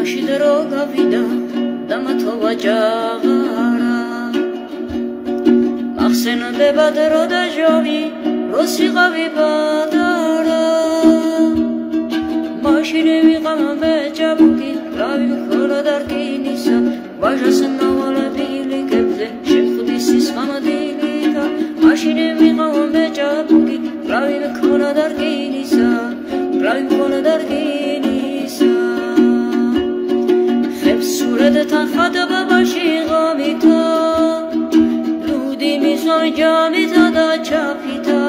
მაშინ დრო გავიდა და მათოვა ჯაღარა მახსენდება დრო და ჟოვი რო სიყავი პატარა მაშინ ვიყავ მეჯაბუკი რავი ხოლო დარკინისა ვაჟას ნავალები კებზე შეხვდის ის მამადილიკა მაშინ ვიყავ მეჯაბუკი რავი ხოლო დარკინისა რავი ხოლო დარკინისა სურათთან ხატება ბაში ღამითა ლუდი მისვამი ჯამითა და ჩაფითა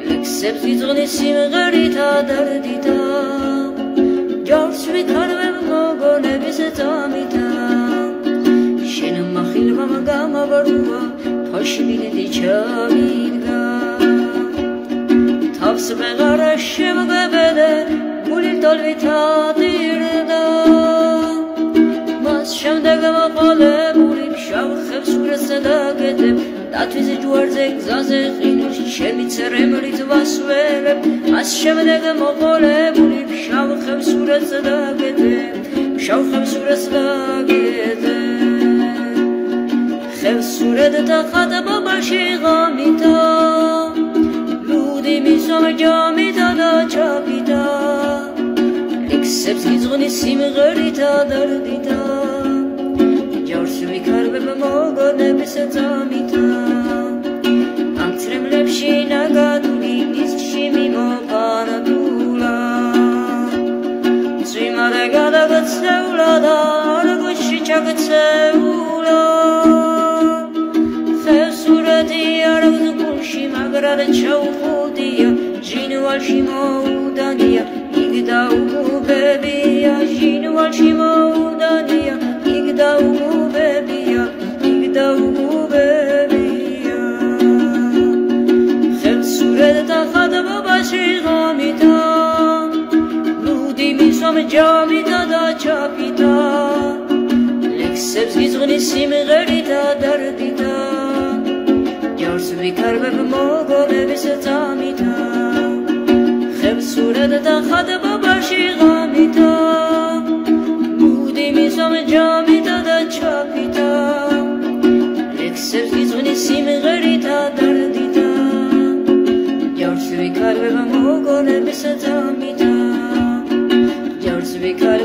ლექსებს ვიძღვნის სიმღერითა დარდითა ჯავს ვიქარვებ მოგონების წამითა შენ მახილვამ გამავარუა თოში მინეთი ჩავიდგა თავს ვეღარ შემგვებედე გული თოლვითა დირდა შემდეგ მოყოლებული ფშავ ხებს ურესა დაგეთებ დათვის ჯვარზე გზაზე ყინულს ჩემი ცერემლით ვასველებ მას შემდეგ მოყოლებული ფშავ ხებს ურესა დაგეთებ ფშავ ხებს ურესა დაგეთებ ხებს ურედთა ხატება ბაში ღამითა ლუდი მისვამ ჯამითა და ჩაფითა ლექსებს გიძღვნის სიმღერითა დარდითა ჯავს ვიქარვებ მოგონების წამითა ამ ცრემლებში ნაგადული ნისკში მიმოყანათულა წვიმარე გადაგცეულა და არგოში ჩაგცეულა ხევსურეთი არგს გულში მაგრად ჩაუხუდია ჟინვალში მოუდანია იქ დაუგუბებია ჟინვალში მოუდანია იქ დაუგუბებია იქ დაუგუბებია ხევსურეთთა ხატება ბაში ღამითა ლუდი მისვამ ჯამითა და ჩაფითა ლექსებს გიძღვნის სიმღერითა დარდითა ჯავს ვიქარვებ მოგონების წამითა ხევსურეთთა ხატება ბაში ღამითა ლუდი მისვამ ჯამითა და ჩაფითა ლექსებს გიძღვნის სიმღერითა დარდითა ჯავს ვიქარვებ მოგონების წამითა ჯავს ვიქარვებ